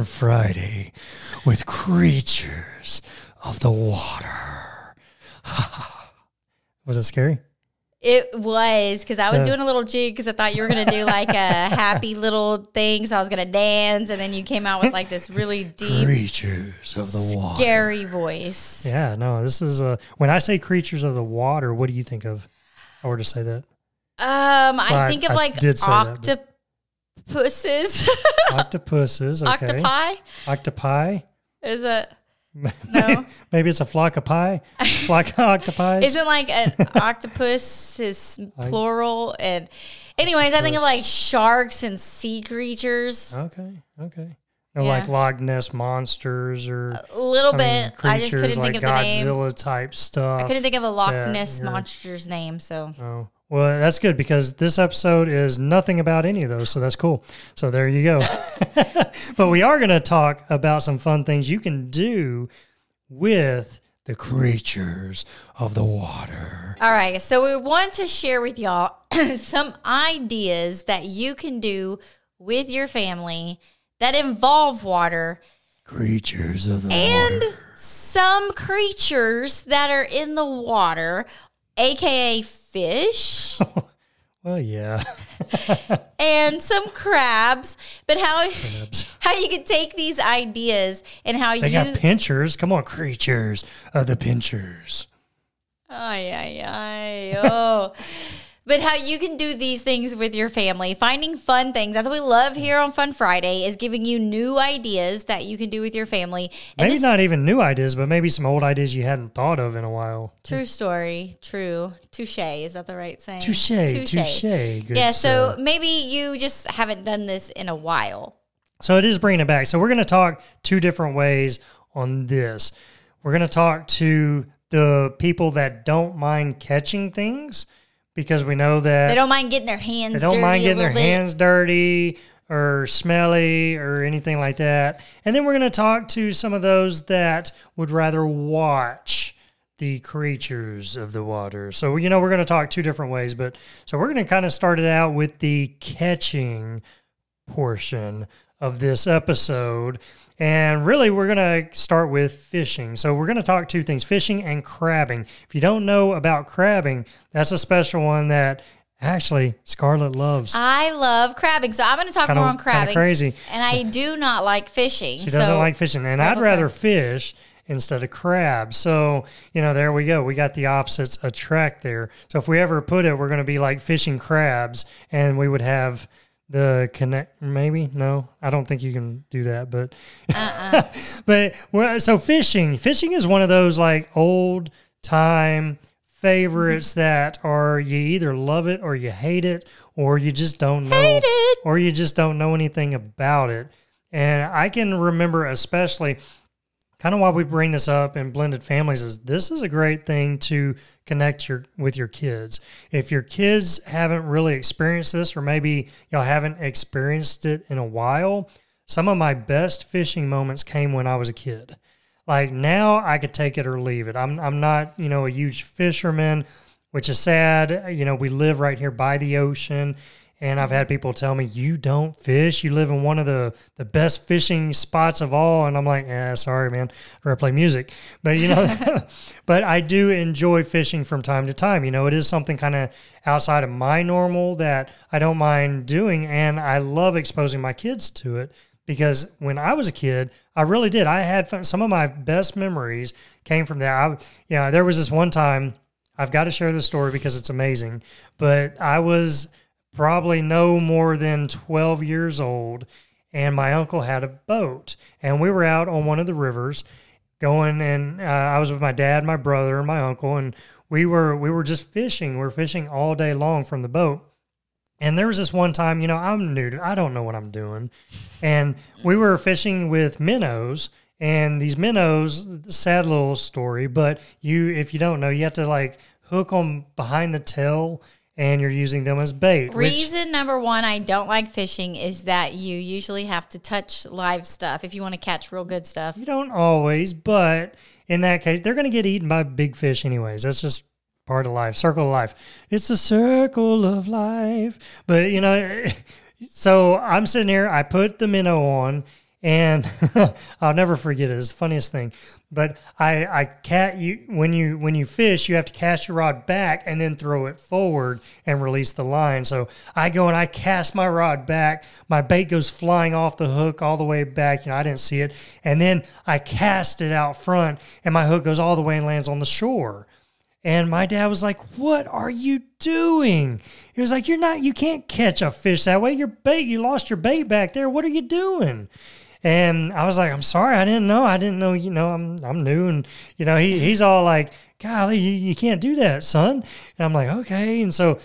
Fun Friday with creatures of the water. Was it scary? It was, because I was doing a little jig because I thought you were going to do like a happy little thing. So I was going to dance, and then you came out with like this really deep, creatures of the water, scary voice. Yeah, no, this is when I say creatures of the water, what do you think of? I were to say that. I think of like octopuses. Octopuses, okay. Octopi? Is it? No. Maybe it's a flock of pie? Flock of octopi? Isn't like an octopus is plural? And anyways, I think of like sharks and sea creatures. Okay. No, like Loch Ness monsters or a little bit. I just couldn't like think of the name. Godzilla type stuff. I couldn't think of a Loch Ness monster's name. So. Oh. Well, that's good because this episode is nothing about any of those, so that's cool. So there you go. But we are going to talk about some fun things you can do with the creatures of the water. All right, so we want to share with y'all some ideas that you can do with your family that involve water. Creatures of the water. And some creatures that are in the water, a.k.a. fish. Well, yeah. And some crabs. But how you can take these ideas and how they got pinchers. Come on, creatures of the pinchers. Oh. But how you can do these things with your family, finding fun things. That's what we love here on Fun Friday, is giving you new ideas that you can do with your family. And maybe not even new ideas, but maybe some old ideas you hadn't thought of in a while. True story. True. Touche. Is that the right saying? Touche. Good yeah, so maybe you just haven't done this in a while. So it is bringing it back. So we're going to talk two different ways on this. We're going to talk to the people that don't mind catching things, because we know that they don't mind getting their hands dirty. They don't mind getting their hands dirty or smelly or anything like that. And then we're going to talk to some of those that would rather watch the creatures of the water. So, we're going to talk two different ways. But so we're going to kind of start it out with the catching portion of this episode. And really, we're going to start with fishing. So we're going to talk two things, fishing and crabbing. If you don't know about crabbing, that's a special one that actually Scarlett loves. I love crabbing. So I'm going to talk more on crabbing. Crazy. And I do not like fishing. She doesn't like fishing. And I'd rather fish instead of crab. So, there we go. We got the opposites attract there. So if we ever put it, we're going to be like fishing crabs, and we would have the connect, maybe? No, I don't think you can do that, but so fishing is one of those like old time favorites that are, you either love it or you hate it, or you just don't know, or you just don't know anything about it. And I can remember, especially kind of why we bring this up in blended families, is this is a great thing to connect with your kids. If your kids haven't really experienced this, or maybe y'all haven't experienced it in a while, some of my best fishing moments came when I was a kid. Like now I could take it or leave it. I'm not, a huge fisherman, which is sad. We live right here by the ocean. And I've had people tell me, you don't fish? You live in one of the best fishing spots of all. And I'm like, sorry, man. I'd rather play music. But, but I do enjoy fishing from time to time. It is something kind of outside of my normal that I don't mind doing. And I love exposing my kids to it, because when I was a kid, I really did. I had fun. Some of my best memories came from there. There was this one time, I've got to share this story because it's amazing, but I was probably no more than 12 years old, and my uncle had a boat, and we were out on one of the rivers going, and I was with my dad, my brother, and my uncle, and we were just fishing. We were fishing all day long from the boat. And there was this one time, I'm new I don't know what I'm doing, and we were fishing with minnows. And these minnows, sad little story, but if you don't know, you have to like hook them behind the tail, and you're using them as bait. Reason number one I don't like fishing is that you usually have to touch live stuff if you want to catch real good stuff. You don't always, but in that case, they're going to get eaten by big fish anyways. That's just part of life, circle of life. It's the circle of life. But, so I'm sitting here, I put the minnow on, And I'll never forget it. It's the funniest thing. But when you fish, you have to cast your rod back and then throw it forward and release the line. So I go and I cast my rod back. My bait goes flying off the hook all the way back. I didn't see it. And then I cast it out front, and my hook goes all the way and lands on the shore. And my dad was like, "What are you doing?" He was like, you can't catch a fish that way. You lost your bait back there. What are you doing?" And I was like, "I'm sorry, I didn't know. I'm new." And, he's all like, "Golly, you can't do that, son." And I'm like, "Okay." And so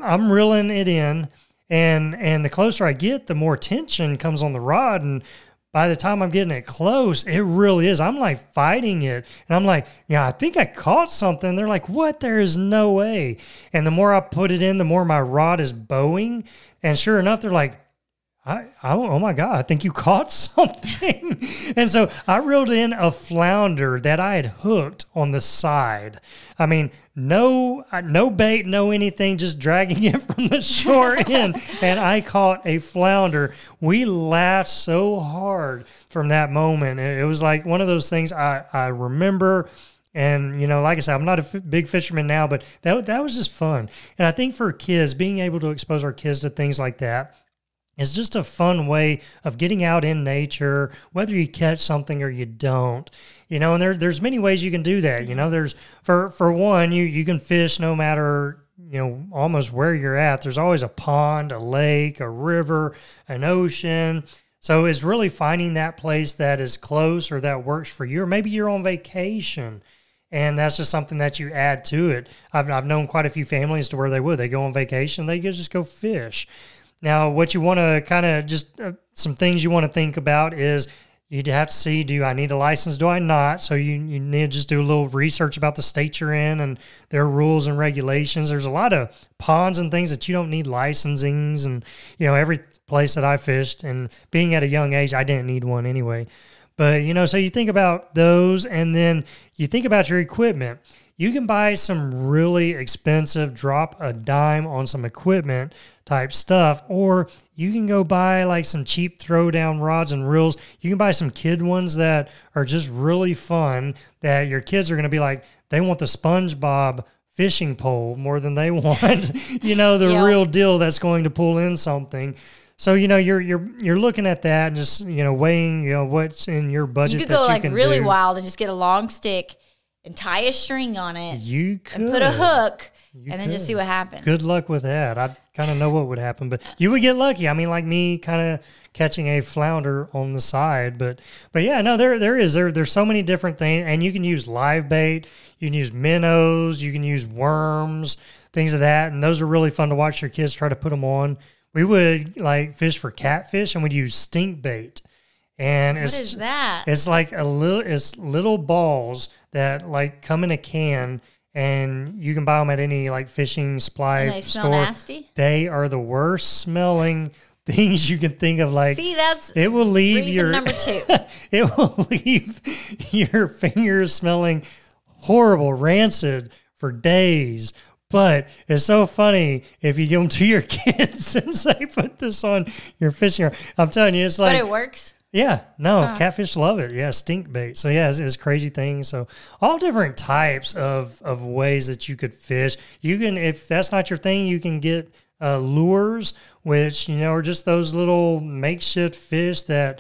I'm reeling it in, and the closer I get, the more tension comes on the rod. And by the time I'm getting it close, it really is. I'm like fighting it. And I'm like, "Yeah, I think I caught something." They're like, "What? There is no way." And the more I put it in, the more my rod is bowing. And sure enough, they're like, oh my God, I think you caught something. And so I reeled in a flounder that I had hooked on the side. I mean, no bait, no anything, just dragging it from the shore in. And I caught a flounder. We laughed so hard from that moment. It was like one of those things I remember. And, like I said, I'm not a big fisherman now, but that was just fun. And I think for kids, being able to expose our kids to things like that, it's just a fun way of getting out in nature, whether you catch something or you don't. And there's many ways you can do that. There's for one, you can fish no matter, almost where you're at. There's always a pond, a lake, a river, an ocean. So it's really finding that place that is close or that works for you. Or maybe you're on vacation, and that's just something that you add to it. I've known quite a few families to where they go on vacation, they just go fish. Now, what you want to kind of just some things you want to think about is you'd have to see, do I need a license? Do I not? So you need to just do a little research about the state you're in and their rules and regulations. There's a lot of ponds and things that you don't need licensings. And, every place that I fished, and being at a young age, I didn't need one anyway. But, so you think about those, and then you think about your equipment. You can buy some really expensive, drop a dime on some equipment type stuff, or you can go buy like some cheap throwdown rods and reels. You can buy some kid ones that are just really fun, that your kids are going to be like, they want the SpongeBob fishing pole more than they want, the real deal that's going to pull in something. So, you're looking at that and just, weighing, what's in your budget. You could go like really wild and just get a long stick and tie a string on it. You could. And put a hook and then just see what happens. Good luck with that. I kind of know what would happen, but you would get lucky. I mean, like me kind of catching a flounder on the side. But yeah, no, there's so many different things. And you can use live bait. You can use minnows. You can use worms, things of that. And those are really fun to watch your kids try to put them on. We would like fish for catfish, and we'd use stink bait. And what is that? It's like it's little balls that like come in a can, and you can buy them at any like fishing supply store. And they smell nasty? They are the worst smelling things you can think of. Like, see, that's it will leave reason number 2. It will leave your fingers smelling horrible, rancid for days. But it's so funny if you give them to your kids and say, "Put this on your fishing rod." I'm telling you, it's like. But it works. Yeah, no, catfish love it. Yeah, stink bait. So yeah, it's crazy things. So all different types of ways that you could fish. You can, if that's not your thing, you can get lures, which are just those little makeshift fish that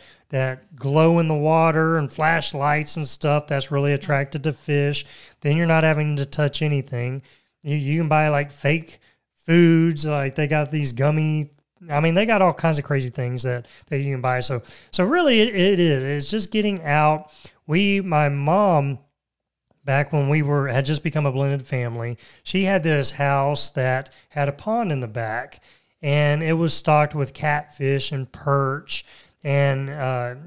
glow in the water, and flashlights and stuff. That's really attracted to fish. Then you're not having to touch anything. You can buy like fake foods, like they got these gummy. I mean, they got all kinds of crazy things that you can buy. So really it is. It's just getting out. My mom, back when we had just become a blended family, she had this house that had a pond in the back, and it was stocked with catfish and perch. And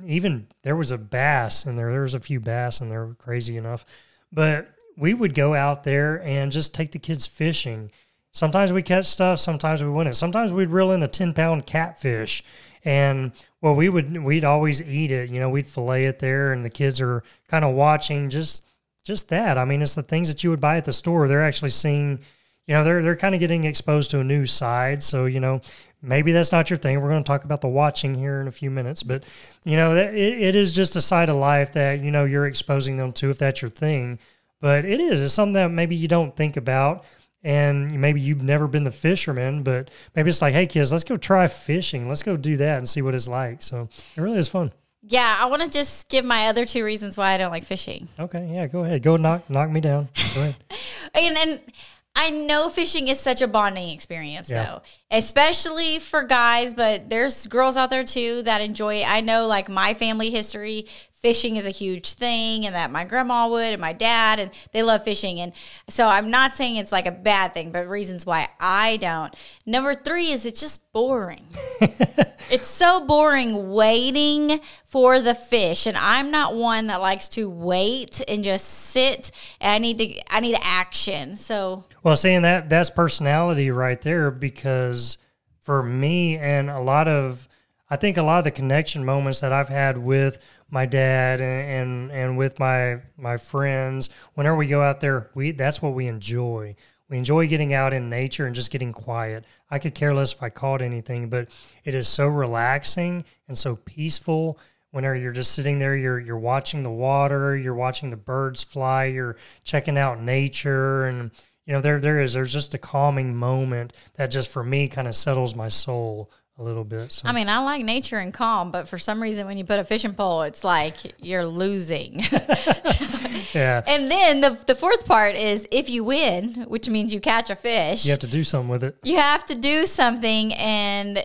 even there was a bass in there. There was a few bass in there, crazy enough. But we would go out there and just take the kids fishing. Sometimes we catch stuff, sometimes we wouldn't. Sometimes we'd reel in a 10-pound catfish, and we'd always eat it. We'd fillet it there, and the kids are kind of watching just that. I mean, it's the things that you would buy at the store. They're actually seeing, you know, they're kind of getting exposed to a new side. So, you know, maybe that's not your thing. We're going to talk about the watching here in a few minutes, but you know, it is just a side of life that, you know, you're exposing them to if that's your thing. But it's something that maybe you don't think about, and maybe you've never been the fisherman, but maybe it's like, hey kids, let's go try fishing. Let's go do that and see what it's like. So it really is fun. Yeah, I want to just give my other 2 reasons why I don't like fishing. Okay, yeah, go ahead. Go knock me down. Go ahead. And I know fishing is such a bonding experience, though, especially for guys, but there's girls out there, too, that enjoy it. I know, like, my family history, fishing is a huge thing, and that my grandma would and my dad, and they love fishing. And so I'm not saying it's like a bad thing, but reasons why I don't. Number 3 is it's just boring. It's so boring waiting for the fish, and I'm not one that likes to wait and just sit. And I need action. So, well, seeing that's personality right there, because for me and I think a lot of the connection moments that I've had with my dad and with my friends, whenever we go out there, that's what we enjoy. We enjoy getting out in nature and just getting quiet. I could care less if I caught anything, but it is so relaxing and so peaceful. Whenever you're just sitting there, you're watching the water, you're watching the birds fly, you're checking out nature, and you know there's just a calming moment that just for me kind of settles my soul a little bit. So. I mean, I like nature and calm, but for some reason, when you put a fishing pole, it's like you're losing. Yeah. And then the 4th part is if you win, which means you catch a fish, you have to do something with it. You have to do something and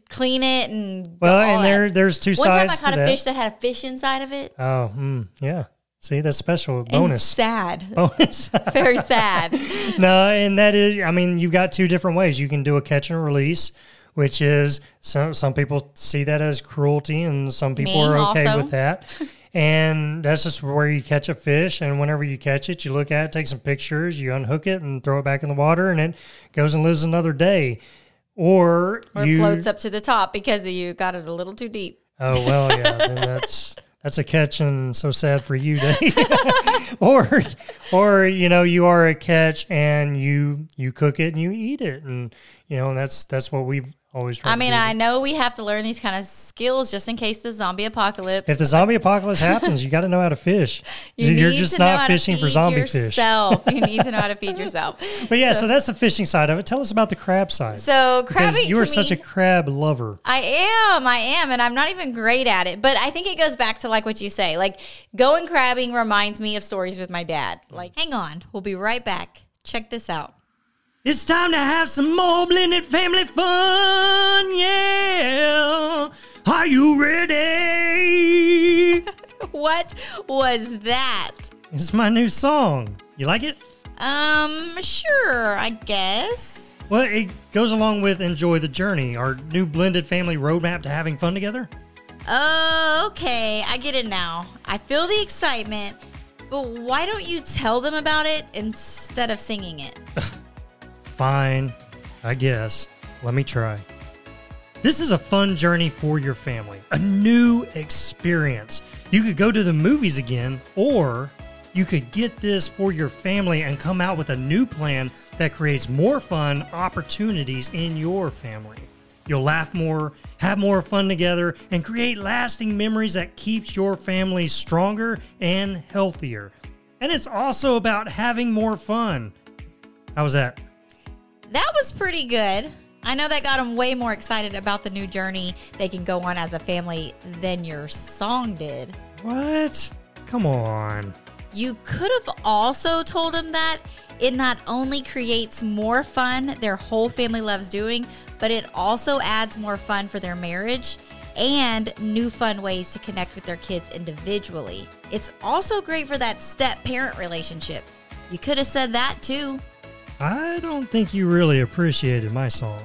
clean it and there's 2 sides to that. One time I caught a fish that had a fish inside of it. Oh, yeah. See, that's special. Bonus. And sad. Bonus. Very sad. No, and that is, I mean, you've got 2 different ways. You can do a catch and release, which is some people see that as cruelty, and some people are okay with that. And that's just where you catch a fish, and whenever you catch it, you look at it, take some pictures, you unhook it and throw it back in the water, and it goes and lives another day. Or it floats up to the top because you got it a little too deep. Oh, well, yeah, then that's a catch, and so sad for you, Dave. or you know, you are a catch and you cook it and you eat it, and you know, that's what we've always tried. I mean, I know we have to learn these kind of skills just in case the zombie apocalypse. If the zombie apocalypse happens, you got to know how to fish. You're just not fishing for zombie fish. You need to know how to feed yourself. But yeah, so that's the fishing side of it. Tell us about the crab side. So crabbing, because you are such a crab lover. I am, and I'm not even great at it. But I think it goes back to like what you say. Like going crabbing reminds me of stories with my dad. Like, hang on, we'll be right back. Check this out. It's time to have some more blended family fun, yeah. Are you ready? What was that? It's my new song. You like it? Sure, I guess. Well, it goes along with Enjoy the Journey, our new blended family roadmap to having fun together. Oh, okay, I get it now. I feel the excitement, but why don't you tell them about it instead of singing it? Fine, I guess. Let me try. This is a fun journey for your family, a new experience. You could go to the movies again, or you could get this for your family and come out with a new plan that creates more fun opportunities in your family. You'll laugh more, have more fun together, and create lasting memories that keeps your family stronger and healthier. And it's also about having more fun. How was that? That was pretty good. I know that got them way more excited about the new journey they can go on as a family than your song did. What? Come on. You could have also told them that it not only creates more fun their whole family loves doing, but it also adds more fun for their marriage and new fun ways to connect with their kids individually. It's also great for that step-parent relationship. You could have said that too. I don't think you really appreciated my song.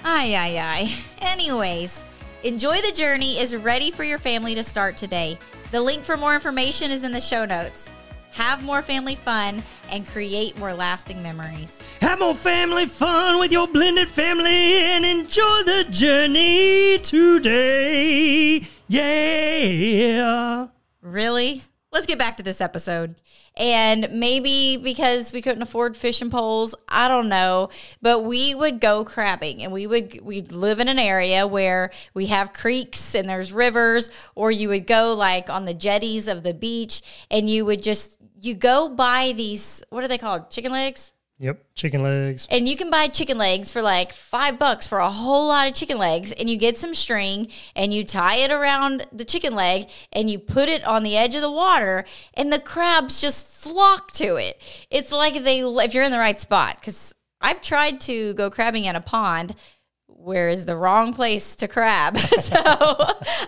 Aye. Anyways, Enjoy the Journey is ready for your family to start today. The link for more information is in the show notes. Have more family fun and create more lasting memories. Have more family fun with your blended family and enjoy the journey today. Yeah. Really? let's get back to this episode. And maybe because we couldn't afford fishing poles, I don't know, but we would go crabbing, and we'd live in an area where we have creeks and there's rivers, or you would go like on the jetties of the beach, and you go buy these, what are they called? Chicken legs? Yep, chicken legs. And you can buy chicken legs for like $5 for a whole lot of chicken legs, and you get some string and you tie it around the chicken leg and you put it on the edge of the water, and the crabs just flock to it. It's like if you're in the right spot, because I've tried to go crabbing in a pond where is the wrong place to crab. So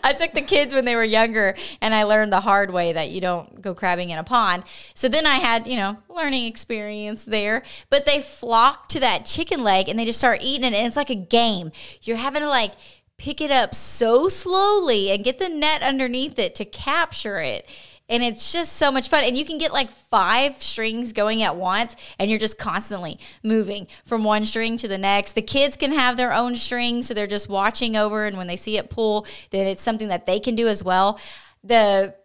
I took the kids when they were younger, and I learned the hard way that you don't go crabbing in a pond. So then I had, learning experience there. But they flock to that chicken leg, and they just start eating it, and it's like a game. You're having to like pick it up so slowly and get the net underneath it to capture it. And it's just so much fun. And you can get like 5 strings going at once, and you're just constantly moving from one string to the next. The kids can have their own string, so they're just watching over, and when they see it pull, then it's something that they can do as well. The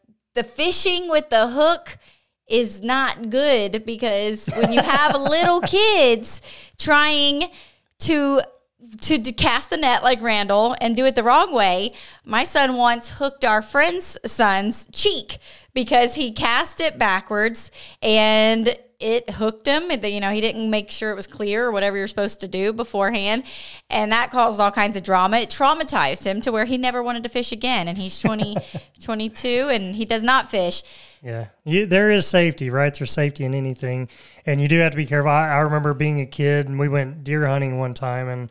fishing with the hook is not good, because when you have little kids trying to cast the net like Randall and do it the wrong way. My son once hooked our friend's son's cheek because he cast it backwards and it hooked him. He didn't make sure it was clear or whatever you're supposed to do beforehand. And that caused all kinds of drama. It traumatized him to where he never wanted to fish again. And he's 22, and he does not fish. Yeah, there is safety, right? There's safety in anything. And you do have to be careful. I remember being a kid, and we went deer hunting one time, and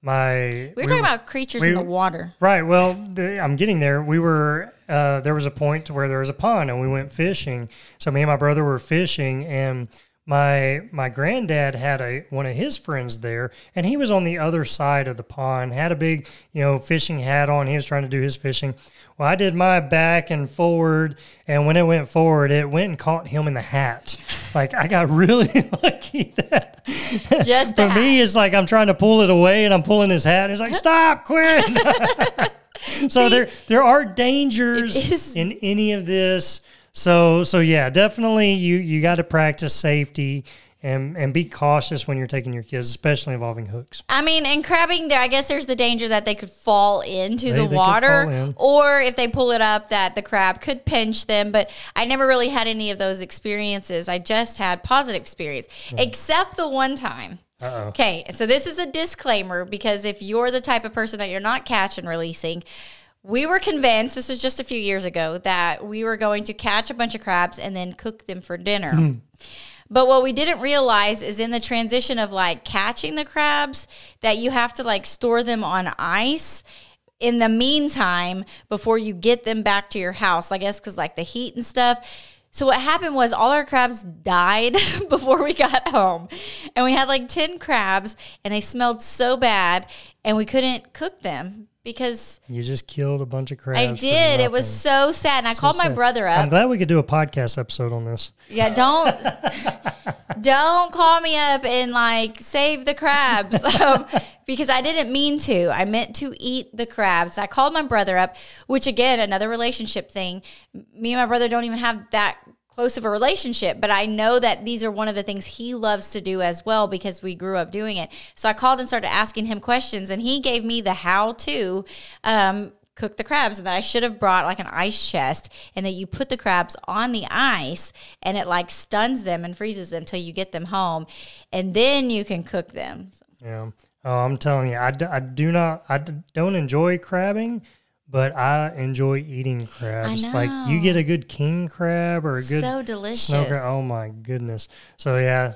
we were talking about creatures in the water. Right. Well, I'm getting there. We were, there was a point to where there was a pond, and we went fishing. So me and my brother were fishing, and my granddad had one of his friends there, and he was on the other side of the pond, had a big, fishing hat on. He was trying to do his fishing. Well, I did my back and forward, and when it went forward, it went and caught him in the hat. Like, I got really lucky that. Just for me, it's like I'm trying to pull it away, and I'm pulling his hat. It's like, stop, quit. So there are dangers in any of this. So yeah, definitely you got to practice safety and be cautious when you're taking your kids, especially involving hooks. I mean, in crabbing, I guess there's the danger that they could fall into the water, or if they pull it up, that the crab could pinch them. But I never really had any of those experiences. I just had positive experience, except the one time. Uh-oh. Okay, so this is a disclaimer, because if you're the type of person that you're not catch and releasing, we were convinced, this was just a few years ago, that we were going to catch a bunch of crabs and then cook them for dinner. But what we didn't realize is in the transition of like catching the crabs, that you have to like store them on ice in the meantime before you get them back to your house, I guess, because like the heat and stuff. So what happened was all our crabs died before we got home. And we had like 10 crabs, and they smelled so bad, and we couldn't cook them. Because you just killed a bunch of crabs. I did. It was so sad. And I called my brother up. I'm glad we could do a podcast episode on this. Yeah, don't call me up and like save the crabs, because I didn't mean to. I meant to eat the crabs. I called my brother up, which again, another relationship thing. Me and my brother don't even have that close of a relationship, but I know that these are one of the things he loves to do as well, because we grew up doing it. So I called and started asking him questions, and he gave me the how to cook the crabs, and that I should have brought like an ice chest, and that you put the crabs on the ice, and it like stuns them and freezes them till you get them home, and then you can cook them. Yeah. Oh, I'm telling you, I don't enjoy crabbing, but I enjoy eating crabs. I know. Like, you get a good king crab or a good so delicious. snow crab. Oh my goodness. So yeah,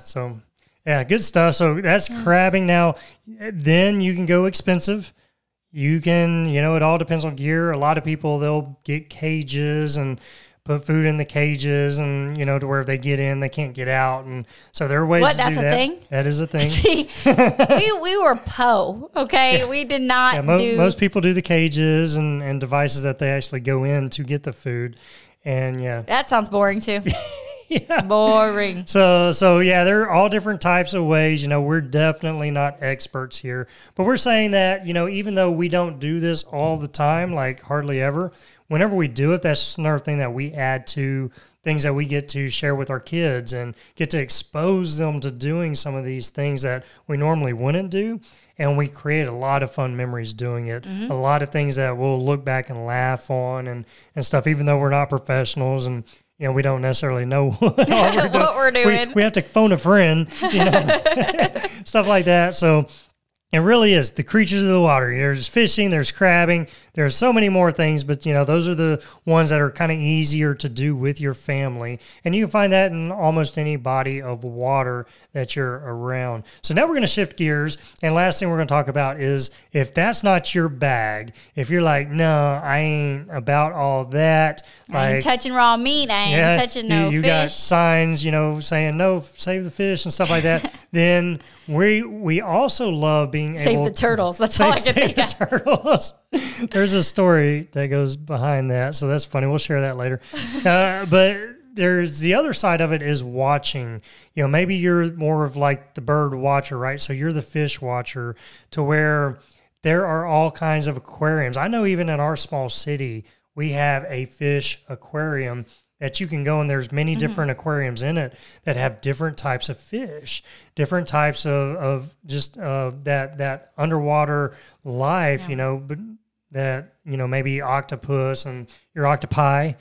good stuff. So that's crabbing. Now, then you can go expensive. You can, it all depends on gear. A lot of people, they'll get cages and put food in the cages, and to where if they get in, they can't get out, and so there are ways. What? To That's do a that. thing. That is a thing. See, we were okay. Yeah. We did not do. Most people do the cages and devices that they actually go in to get the food, and yeah, that sounds boring too. Boring. So yeah, there are all different types of ways. We're definitely not experts here, but we're saying that, even though we don't do this all the time, like hardly ever, whenever we do it, that's just another thing that we add to things that we get to share with our kids and get to expose them to doing some of these things that we normally wouldn't do. And we create a lot of fun memories doing it, a lot of things that we'll look back and laugh on and stuff, even though we're not professionals and, we don't necessarily know what we're doing. We have to phone a friend, stuff like that. So it really is the creatures of the water. There's fishing, there's crabbing, there's so many more things, but those are the ones that are kind of easier to do with your family. And you can find that in almost any body of water that you're around. So now we're going to shift gears. And last thing we're going to talk about is if that's not your bag, if you're like, no, I ain't about all that. I ain't touching raw meat. I ain't touching no fish. You got signs, saying no, save the fish and stuff like that. Then we also love being save able the turtles. That's all I can think of. Turtles. There's a story that goes behind that, so that's funny. We'll share that later. But there's the other side of it is watching. Maybe you're more of like the bird watcher, right? So you're the fish watcher, to where there are all kinds of aquariums. I know even in our small city, we have a fish aquarium that you can go, and there's many different aquariums in it that have different types of fish, different types of just that underwater life, but that, maybe octopus and your octopi.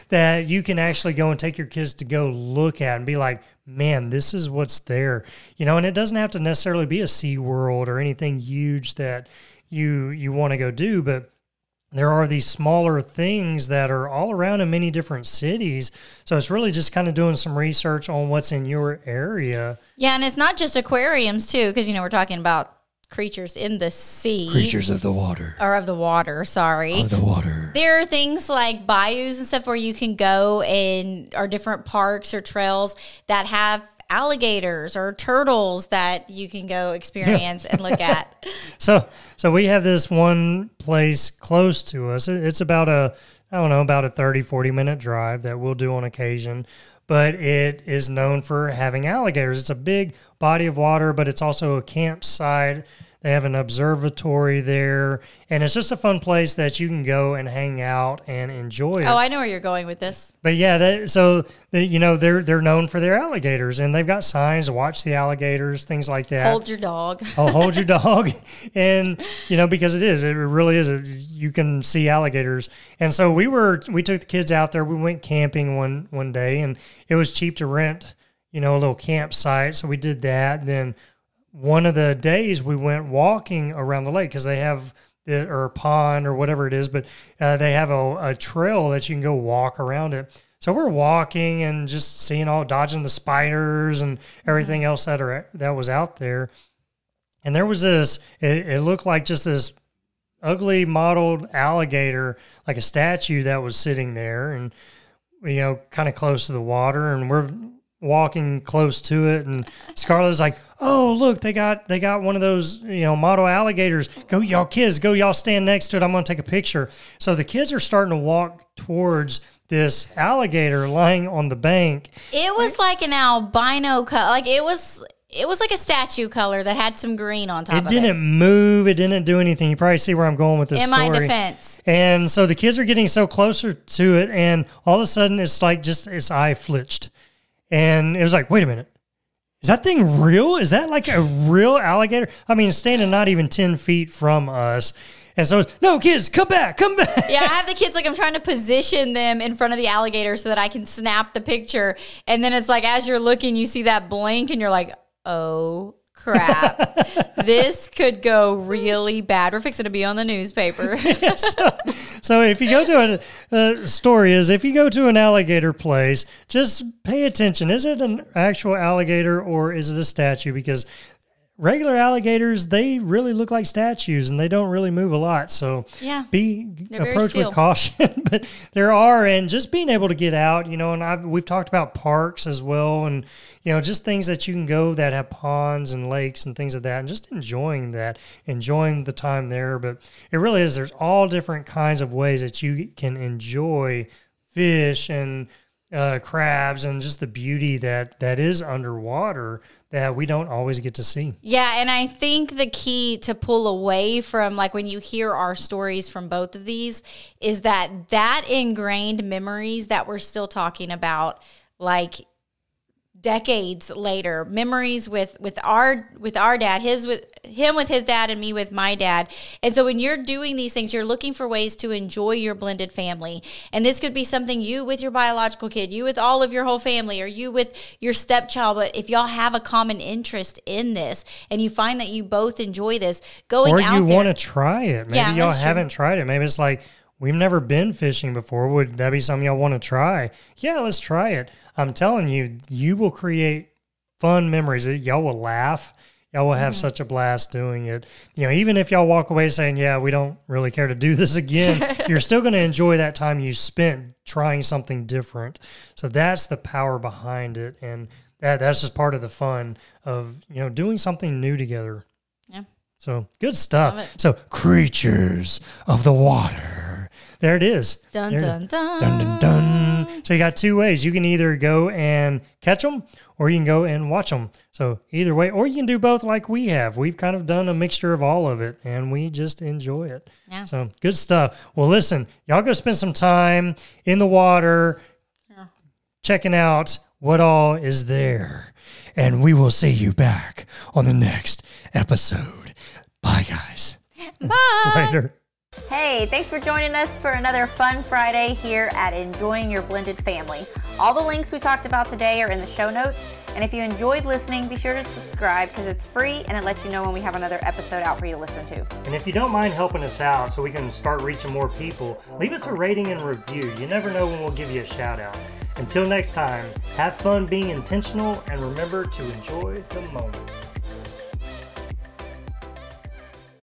That you can actually go and take your kids to go look at and be like, man, this is what's there. And it doesn't have to necessarily be a SeaWorld or anything huge that you want to go do, but there are these smaller things that are all around in many different cities. So it's really just kind of doing some research on what's in your area. Yeah, and it's not just aquariums, too, because, we're talking about creatures in the sea. Creatures of the water. Or of the water, sorry. Of the water. There are things like bayous and stuff where you can go and or different parks or trails that have alligators or turtles that you can go experience and look at. So we have this one place close to us. It's about a 30, 40-minute drive that we'll do on occasion. But it is known for having alligators. It's a big body of water, but it's also a campsite. They have an observatory there, and it's just a fun place that you can go and hang out and enjoy it. Oh, I know where you're going with this. But yeah, they're known for their alligators, and they've got signs to watch the alligators, things like that. Hold your dog. Oh, hold your dog, and because it really is. You can see alligators, and so we took the kids out there. We went camping one day, and it was cheap to rent, a little campsite, so we did that. And then one of the days we went walking around the lake because they have or pond or whatever it is, but they have a trail that you can go walk around it. So we're walking and just dodging the spiders and everything else that was out there. And there was this, it looked like just this ugly modeled alligator, like a statue that was sitting there and, kind of close to the water. And we're walking close to it, and Scarlett's like, oh, look, they got one of those, model alligators. Go, y'all kids, y'all stand next to it. I'm going to take a picture. So the kids are starting to walk towards this alligator lying on the bank. It was like an albino color. Like it was like a statue color that had some green on top of it. It didn't move. It didn't do anything. You probably see where I'm going with this story. In my defense. And so the kids are getting so closer to it, and all of a sudden it's like just its eye flinched. And it was like, wait a minute. Is that thing real? Is that like a real alligator? I mean, standing not even 10 feet from us. And so it's, no, kids, come back. Yeah, I have the kids, I'm trying to position them in front of the alligator so that I can snap the picture. And then it's like, as you're looking, you see that blink and you're like, oh, crap. This could go really bad. We're fixing to be on the newspaper. So if you go to if you go to an alligator place, just pay attention. Is it an actual alligator or is it a statue? Because regular alligators, they really look like statues and they don't really move a lot. So yeah, approach with caution. But there are, and just being able to get out, and we've talked about parks as well, and just things that you can go that have ponds and lakes and things like that, and just enjoying the time there. But it really is, there's all different kinds of ways that you can enjoy fish and crabs and just the beauty that is underwater that we don't always get to see. Yeah, and I think the key to pull away from, like, when you hear our stories from both of these, is that ingrained memories that we're still talking about, like, decades later, memories with our dad, him with his dad, and me with my dad. And so when you're doing these things, you're looking for ways to enjoy your blended family. And this could be something you with your biological kid, you with all of your whole family, or you with your stepchild. But if y'all have a common interest in this and you find that you both enjoy this, going out there. Or you want to try it. Maybe y'all haven't tried it. Maybe it's like, we've never been fishing before. Would that be something y'all want to try? Yeah, let's try it. I'm telling you, you will create fun memories. Y'all will laugh. Y'all will have such a blast doing it. You know, even if y'all walk away saying, yeah, we don't really care to do this again, you're still going to enjoy that time you spent trying something different. So that's the power behind it. And that's just part of the fun of, you know, doing something new together. Yeah. So good stuff. So creatures of the water. There it is. Dun, dun, dun. Dun, dun, dun. So you got two ways. You can either go and catch them, or you can go and watch them. So either way, or you can do both like we have. We've kind of done a mixture of all of it, and we just enjoy it. Yeah. So good stuff. Well, listen, y'all go spend some time in the water, checking out what all is there. And we will see you back on the next episode. Bye, guys. Bye. Later. Hey, thanks for joining us for another fun Friday here at Enjoying Your Blended Family. All the links we talked about today are in the show notes. And if you enjoyed listening, be sure to subscribe because it's free and it lets you know when we have another episode out for you to listen to. And if you don't mind helping us out so we can start reaching more people, leave us a rating and review. You never know when we'll give you a shout out. Until next time, have fun being intentional and remember to enjoy the moment.